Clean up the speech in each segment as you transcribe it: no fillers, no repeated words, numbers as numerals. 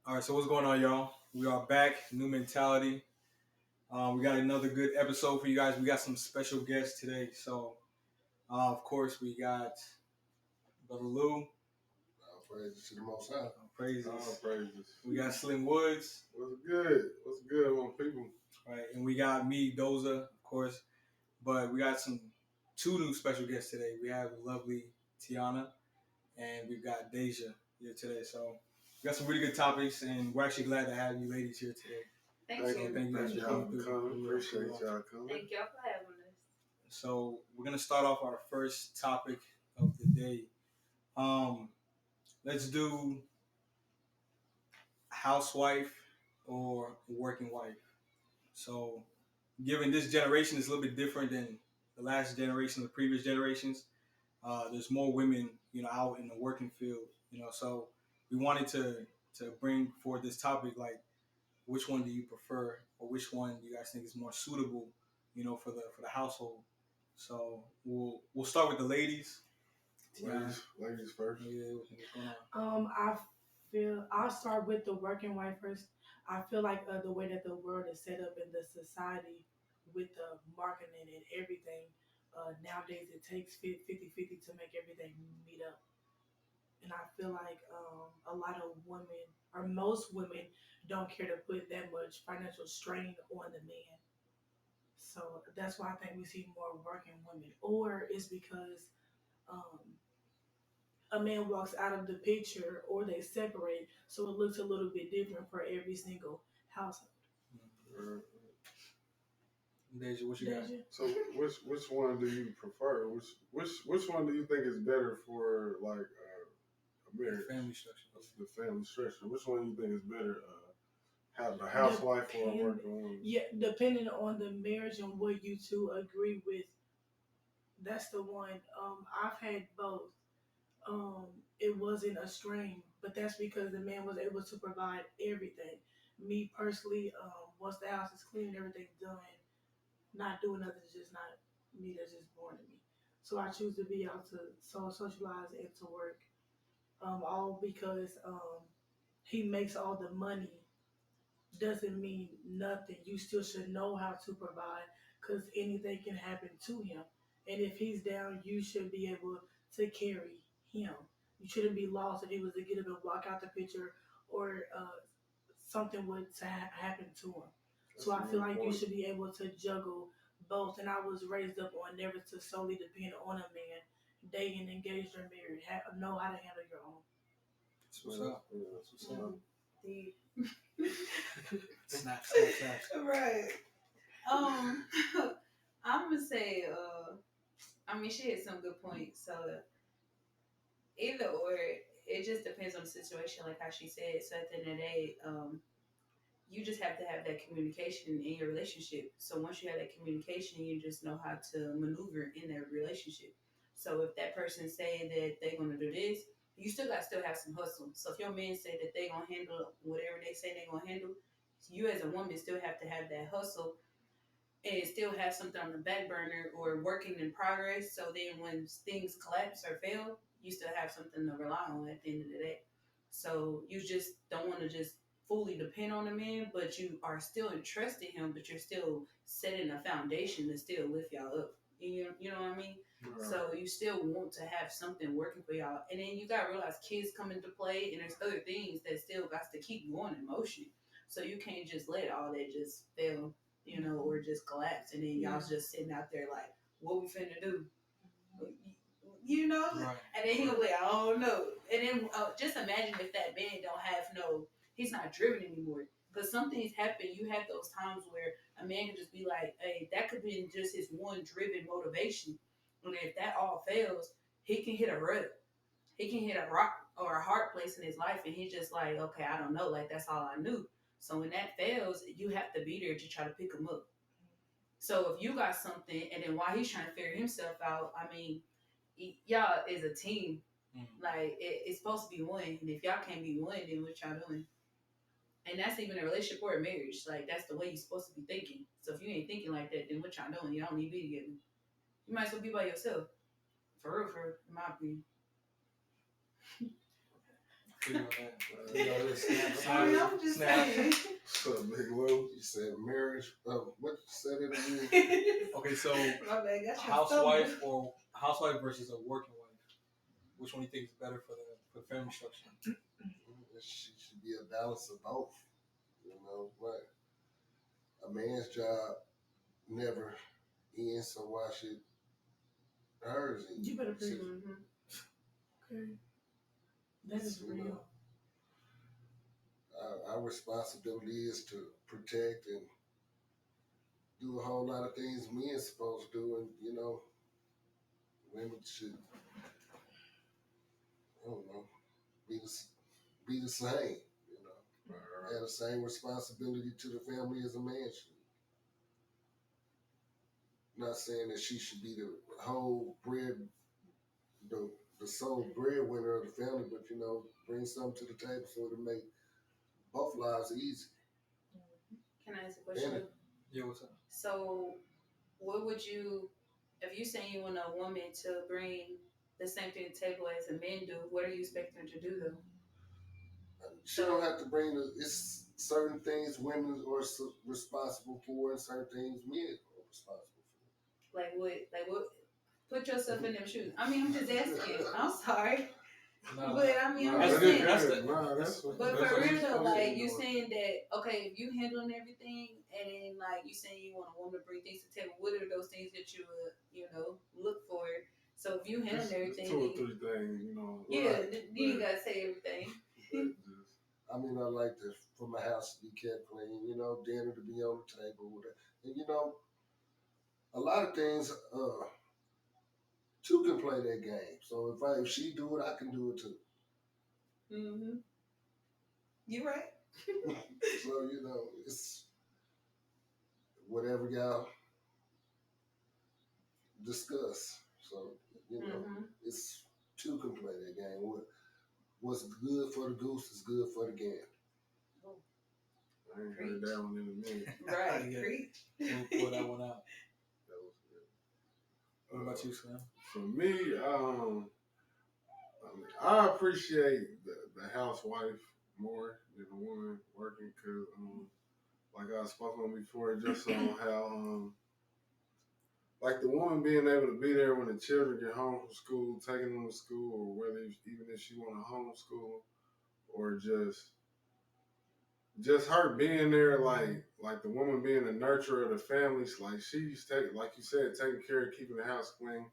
All right, so what's going on, y'all? We are back, new mentality. We got another good episode for you guys. We got some special guests today. So, of course, we got Brother Lou. All praises to the Most High. Praises. All praises. We got Slim Woods. What's good? What's good, my people? Right, and we got me, Doza, of course. But we got two new special guests today. We have lovely Tiana, and we've got Daija here today. So, we got some really good topics, and we're actually glad to have you ladies here today. Thank you. Thank you guys for coming through. Appreciate y'all coming. Thank y'all for having us. So we're gonna start off our first topic of the day. Let's do housewife or working wife. So, given this generation is a little bit different than the last generation, the previous generations, there's more women, out in the working field. So we wanted to bring forward this topic, like which one do you prefer, or which one do you guys think is more suitable, for the household. So we'll start with the ladies. Ladies first. Yeah, what's going on? I feel I'll start with the working wife first. I feel like the way that the world is set up in the society with the marketing and everything, nowadays it takes 50-50 to make everything meet up. And I feel like a lot of women, or most women, don't care to put that much financial strain on the man. So that's why I think we see more working women. Or it's because um, a man walks out of the picture or they separate, so it looks a little bit different for every single household. Deja, what you got? So which one do you prefer? Which one do you think is better for like a marriage? Family structure. The family structure. Which one do you think is better? Have a housewife or a working woman? Yeah, depending on the marriage and what you two agree with, that's the one. I've had both. um, it wasn't a strain, but that's because the man was able to provide everything. Me personally, once the house is clean and everything's done, not doing nothing is just not me. That's just born to me. So I choose to be out to socialize and to work. All because he makes all the money doesn't mean nothing. You still should know how to provide because anything can happen to him. And if he's down, you should be able to carry him. You shouldn't be lost if he was to get up and walk out the picture or something would happen to him. So I feel like you should be able to juggle both. And I was raised up on never to solely depend on a man. Dating, engaged, or married. Know how to handle your own. That's what's up. That's what's up. Snap. Right. I'm gonna say, she had some good points. So either or, it just depends on the situation, like how she said. So at the end of the day, you just have to have that communication in your relationship. So once you have that communication, you just know how to maneuver in that relationship. So if that person say that they're gonna do this, you still have some hustle. So if your man say that they gonna handle whatever they say they gonna handle, you as a woman still have to have that hustle and still have something on the back burner or working in progress. So then when things collapse or fail, you still have something to rely on at the end of the day. So you just don't want to just fully depend on a man, but you are still interested in him, but you're still setting a foundation to still lift y'all up. You know what I mean? Right. So you still want to have something working for y'all. And then you got to realize kids come into play and there's other things that still got to keep going in motion. So you can't just let all that just fail, or just collapse. And then y'all's just sitting out there like, what we finna do? Right. And then he'll be like, I don't know. And then just imagine if that man don't have he's not driven anymore. Because some things happen. You have those times where a man can just be like, hey, that could be just his one driven motivation. And if that all fails, he can hit a rut. He can hit a rock or a hard place in his life. And he's just like, okay, I don't know. Like, that's all I knew. So when that fails, you have to be there to try to pick him up. So if you got something, and then while he's trying to figure himself out, y'all is a team. Mm-hmm. Like, it's supposed to be one. And if y'all can't be one, then what y'all doing? And that's even a relationship or a marriage. Like, that's the way you're supposed to be thinking. So if you ain't thinking like that, then what y'all doing? Y'all don't need to be together. You might as well be by yourself. For real, in my opinion. Feel you on that. You know, this I mean, I'm just Snap. saying. what's up, Big Lou? You said marriage. What you said it again? Okay, so My bad, got your housewife stomach. or housewife versus a working wife. Which one do you think is better for the family structure? It should be a balance of both. You know, but a man's job never ends, so why should hers end? You better preach. Mhm. Okay. That is You real. know, our responsibility is to protect and do a whole lot of things men supposed to do, and you know, women should, I don't know, be the same. You know, have the same responsibility to the family as a man should. Not saying that she should be the whole the the sole breadwinner of the family, but you know, bring something to the table so to make both lives easy. Can I ask a question? And Yeah, what's up? So, what would you, if you saying you want a woman to bring the same thing to the table as a man do, what are you expecting her to do though? she don't have to bring it's certain things women are responsible for, and certain things men are responsible for. Like what? Put yourself in them shoes. I mean, I'm just asking. I'm sorry, No, but I mean, I'm Nah, just that is saying. good. Nah, that's what. But that's for what real you though, supposed like to you do. saying that, okay, if you handling everything, and then like you saying you want a woman to bring things to the table, what are those things that you would, look for? So if you handling It's everything, two or then three things, you know. yeah, Right, you ain't gotta say everything. but just, I mean, I like for my house to be kept clean, you know, dinner to be on the table, and you know, a lot of things. Two can play that game. So if she do it, I can do it too. Mhm. You right. So you know, it's whatever y'all discuss. So you know, Mhm. it's two can play that game. What's good for the goose is good for the gander. I ain't heard Preach. that one in a minute. Right. Yeah. Preach. Pull that one out. That was good. What about you, Sam? For me, I mean, I appreciate the housewife more than the woman working because, like I spoke on before, just on how, like the woman being able to be there when the children get home from school, taking them to school, or whether even if she want to homeschool, or just her being there, like the woman being the nurturer of the families, like she's taking, like you said, taking care of keeping the house clean.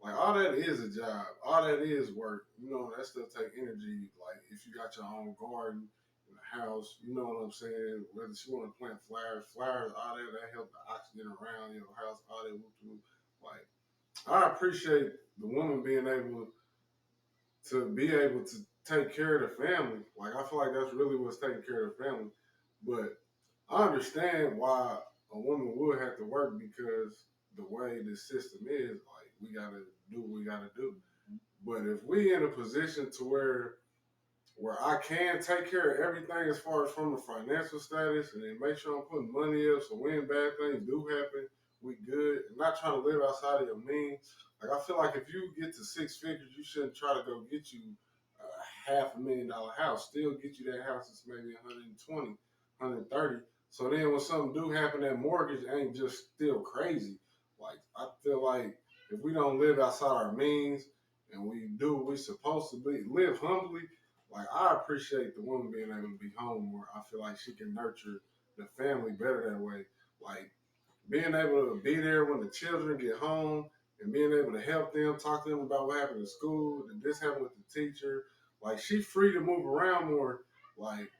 Like all that is a job, all that is work. You know that still take energy. Like if you got your own garden in the house, you know what I'm saying. Whether she want to plant flowers, all that help the oxygen around your house, all that. Like I appreciate the woman being able to take care of the family. Like I feel like that's really what's taking care of the family. But I understand why a woman would have to work because the way the system is, like we gotta do what we gotta do. But if we in a position to where I can take care of everything as far as from the financial status and then make sure I'm putting money up so when bad things do happen, we good. And not trying to live outside of your means. Like I feel like if you get to six figures, you shouldn't try to go get you a $500,000 house. Still get you that house that's maybe 120, 130. So then when something do happen, that mortgage ain't just still crazy. Like I feel like if we don't live outside our means and we do what we supposed to be, live humbly, like I appreciate the woman being able to be home more. I feel like she can nurture the family better that way. Like being able to be there when the children get home and being able to help them, talk to them about what happened in school, and this happened with the teacher. Like she's free to move around more. Like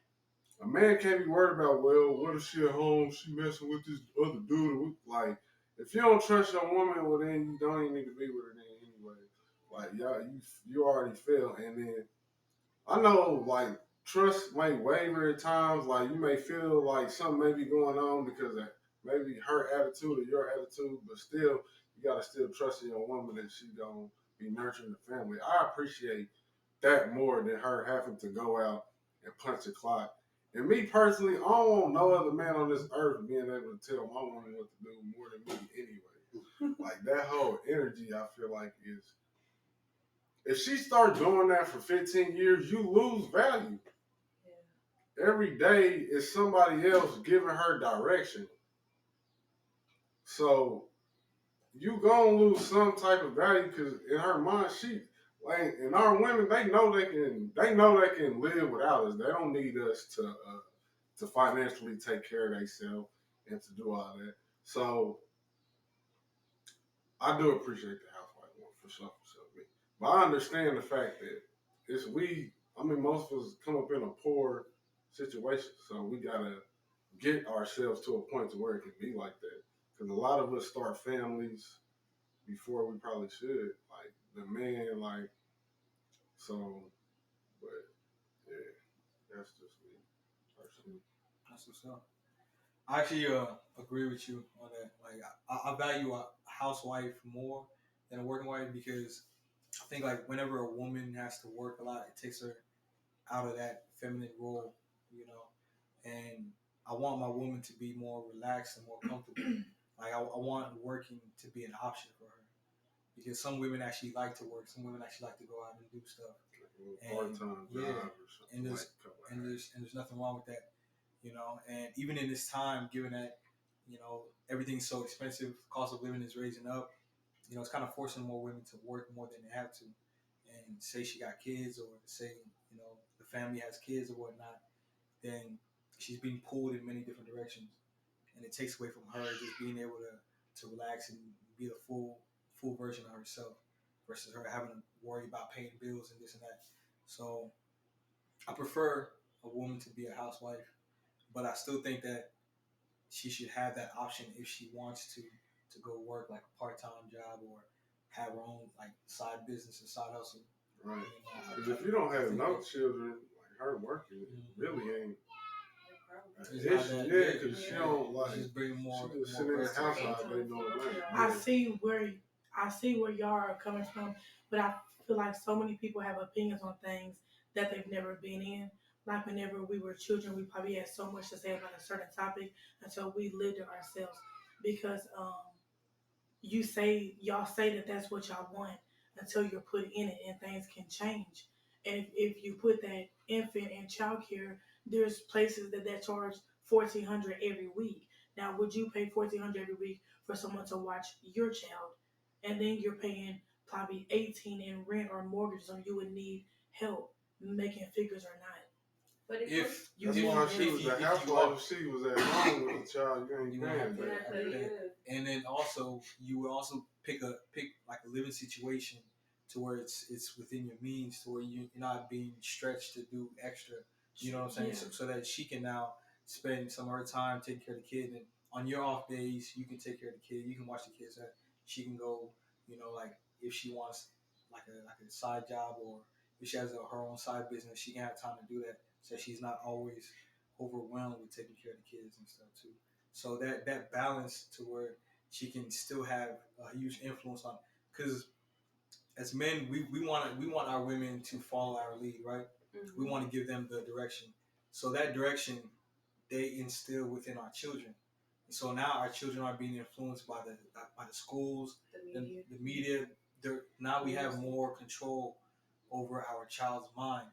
a man can't be worried about, well, what if she at home, she messing with this other dude. Like if you don't trust your woman, well then you don't even need to be with her then anyway. Like y'all, you already failed, and then I know, like, trust might waver at times. Like, you may feel like something may be going on because of maybe her attitude or your attitude, but still, you gotta still trust in your woman that she gonna be nurturing the family. I appreciate that more than her having to go out and punch a clock. And me personally, I don't want no other man on this earth being able to tell my woman what to do more than me anyway. Like that whole energy, I feel like if she start doing that for 15 years, you lose value. Every day is somebody else giving her direction. So you gonna lose some type of value because in her mind, she like, and our women, they know they can live without us. They don't need us to financially take care of themselves and to do all that. So I do appreciate the housewife one for sure, for sure. But I understand the fact that it's we. I mean, most of us come up in a poor situation, so we gotta get ourselves to a point to where it can be like that. Because a lot of us start families before we probably should. Like the man, like so. But yeah, that's just me personally. That's what's up. I actually agree with you on that. Like I value a housewife more than a working wife because I think like whenever a woman has to work a lot, it takes her out of that feminine role, you know. And I want my woman to be more relaxed and more comfortable. Like I want working to be an option for her because some women actually like to work. Some women actually like to go out and do stuff. Like a And part-time yeah, job or and something like there's nothing wrong with that, you know. And even in this time, given that everything's so expensive, cost of living is raising up. It's kind of forcing more women to work more than they have to. And say she got kids, or say the family has kids or whatnot, then she's being pulled in many different directions, and it takes away from her just being able to relax and be the full version of herself, versus her having to worry about paying bills and this and that. So I prefer a woman to be a housewife, but I still think that she should have that option if she wants to go work like a part time job or have her own like side business or side hustle. Right. You Because if you don't I have think no that children, like her working, it really ain't it's an not issue. that. Yeah, Yeah, because she don't it's like. just bringing She more just more sitting in bread the to the house table. all day doing nothing. I Yeah. see where y'all are coming from, but I feel like so many people have opinions on things that they've never been in. Like whenever we were children, we probably had so much to say about a certain topic until we lived it ourselves. Because y'all say that that's what y'all want until you're put in it, and things can change. And if you put that infant in childcare, there's places that charge 1,400 every week. Now, would you pay 1,400 every week for someone to watch your child, and then you're paying probably 18 in rent or mortgage, so you would need help making figures or not? But If You That's need why help. she was a if you housewife. are, If she was at home with the child, you ain't you won't have paying to, that. and then also you would also pick like a living situation to where it's within your means, to where you're not being stretched to do extra. You know what I'm saying? Yeah. So that she can now spend some of her time taking care of the kid, and on your off days you can take care of the kid. You can watch the kids. That she can go, like if she wants like a side job, or if she has her own side business, she can have time to do that. So she's not always overwhelmed with taking care of the kids and stuff too. So that balance to where she can still have a huge influence on, because as men we want our women to follow our lead, right? Mm-hmm. We want to give them the direction. So that direction they instill within our children. So now our children are being influenced by the schools, the media. Now we have more control over our child's mind,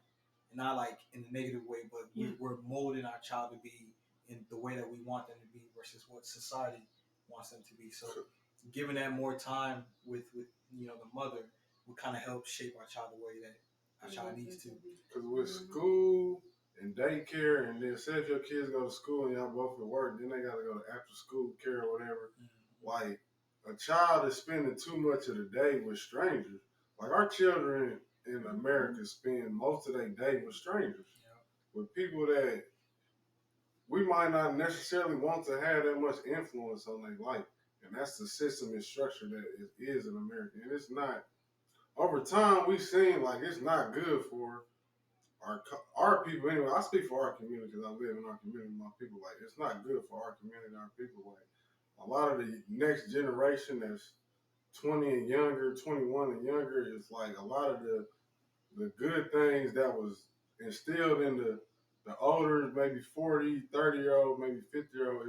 and not like in a negative way, but we're molding our child to be in the way that we want them to be versus what society wants them to be. So giving that more time with the mother will kind of help shape our child the way that our child needs to. Because with school and daycare, and then say if your kids go to school and y'all both at work, then they got to go to after school care or whatever. Like a child is spending too much of the day with strangers. Like our children in America spend most of their day with strangers, with people that we might not necessarily want to have that much influence on their life. And that's the system and structure that it is in America. And it's not, over time, we've seen like it's not good for our people. Anyway, I speak for our community because I live in our community. My people, like, it's not good for our community, our people. Like, a lot of the next generation that's 20 and younger, 21 and younger, is like a lot of the good things that was instilled in the older, maybe 40, 30-year old, maybe 50-year old,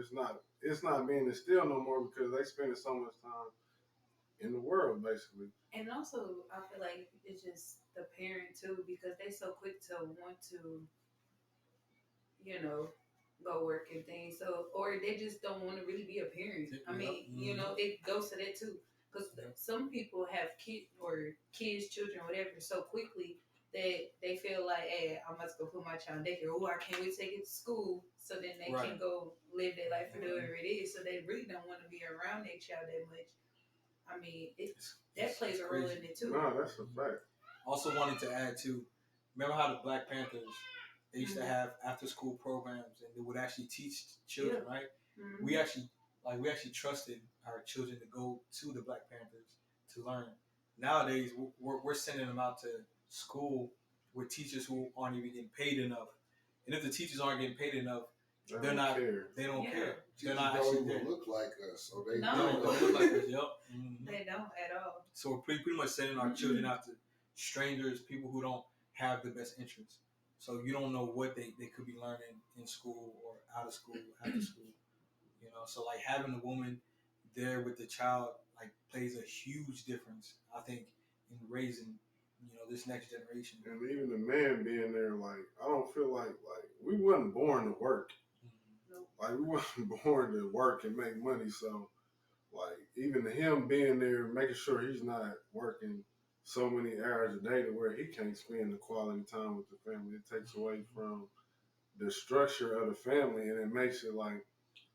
it's not being instilled no more because they spending so much time in the world, basically. And also, I feel like it's just the parent too, because they so quick to want to, you know, go work and things. So, or they just don't want to really be a parent. I mean, it goes to that too, because some people have kids, children, whatever, so quickly that they feel like, hey, I must go put my child in daycare. Oh, I can't wait to take it to school, so then they can go live their life or do whatever it is. So they really don't want to be around their child that much. I mean, that plays a role in it too. No, that's a fact. Also wanted to add too, remember how the Black Panthers, they used to have after school programs and they would actually teach children, right? Mm-hmm. We actually trusted our children to go to the Black Panthers to learn. Nowadays, we're sending them out to school with teachers who aren't even getting paid enough. And if the teachers aren't getting paid enough, they're not. Care. They don't care. They're Teachers not don't actually even there. look like us, so they No. Don't look like us. Yep. Mm-hmm. They don't at all. So we're pretty much sending our children out to strangers, people who don't have the best interests. So you don't know what they could be learning in school or out of school, after school. So like having a woman there with the child like plays a huge difference, I think, in raising, this next generation. And even the man being there, like I don't feel like we wasn't born to work. Like we wasn't born to work and make money. So like even him being there, making sure he's not working so many hours a day to where he can't spend the quality time with the family. It takes away from the structure of the family, and it makes it like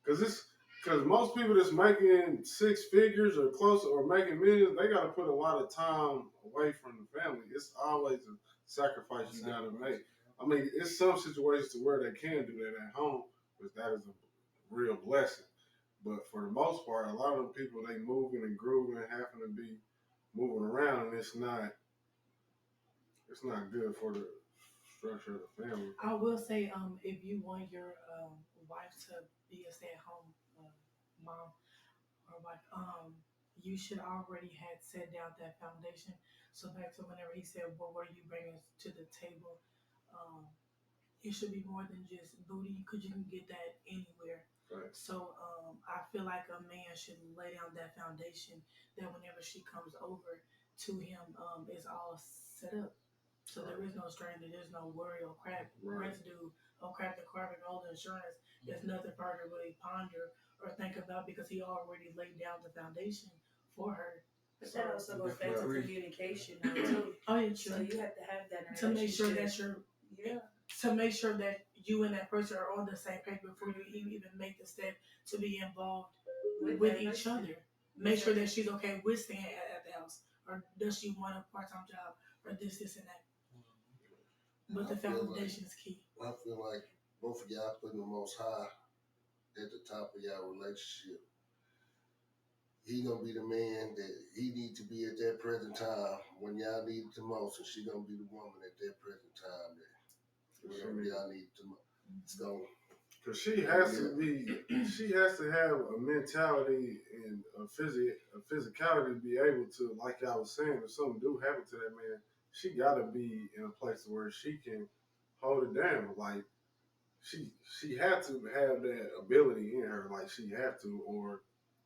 because most people that's making six figures or close or making millions, they got to put a lot of time away from the family. It's always a sacrifice you got to make. I mean, it's some situations to where they can do that at home, but that is a real blessing. But for the most part, a lot of the people they moving and grooving, having to be moving around, and it's not good for the structure of the family. I will say, if you want your wife to be a stay-at-home mom or wife, you should already had set down that foundation. So back to whenever he said, "What were you bringing to the table?" Um, it should be more than just booty because you can get that anywhere. Right. So I feel like a man should lay down that foundation that whenever she comes over to him, it's all set up. So there is no strain, there's no worry or crap residue or crap the carbon all the insurance. There's nothing for her to really ponder or think about because he already laid down the foundation for her. But that also goes back to communication now too. Oh yeah, true. So you have to have that to make sure that to make sure that you and that person are on the same page before you even make the step to be involved with each other. Make sure that she's okay with staying at the house, or does she want a part-time job, or this, and that. But the foundation is key. I feel like both of y'all putting the Most High at the top of y'all relationship. He gonna be the man that he need to be at that present time when y'all need it the most, and she gonna be the woman at that present time that whenever y'all need it the most. It's gonna. Because she has to have a mentality and a physicality to be able to, like I was saying, if something do happen to that man, she got to be in a place where she can hold it down. Like she had to have that ability in her, like she have to, or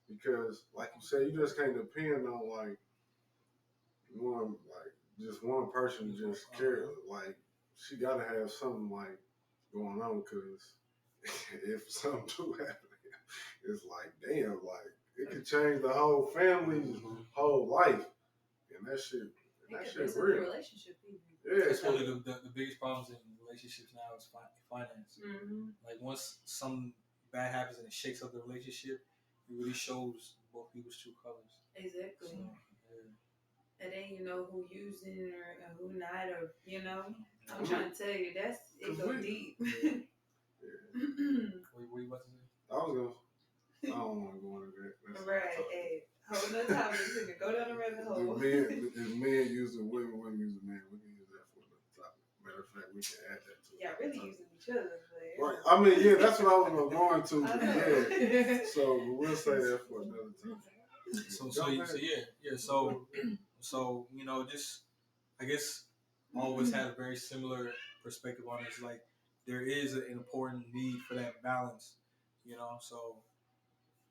because like you said, you just can't depend on just one person to just care. Like she got to have something like going on because. If something do happen, it's like damn, like it could change the whole family's whole life, and that shit real. Relationship even. Yeah, it's one of the biggest problems in relationships now is finance. Mm-hmm. Like once some bad happens and it shakes up the relationship, it really shows both people's true colors. Exactly. So, and then you know who using or who not, or I'm trying to tell you it go deep. What you about to say? I don't want to go into that. Right. Hey, hold no topic. Go down the rabbit hole. If men using women, women using men, we can use that for another topic. Matter of fact, we can add that to it. Yeah, really using each other. But... Right. I mean, yeah, that's what I was going to. Yeah. So we'll say that for another time. So just I guess always had a very similar perspective on it. It's like there is an important need for that balance, so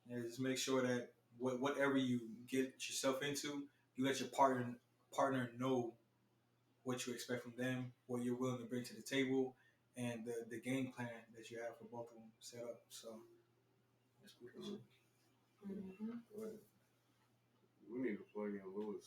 just make sure that whatever you get yourself into, you let your partner know what you expect from them, what you're willing to bring to the table, and the game plan that you have for both of them set up. So that's pretty much it. Mm-hmm. Go ahead.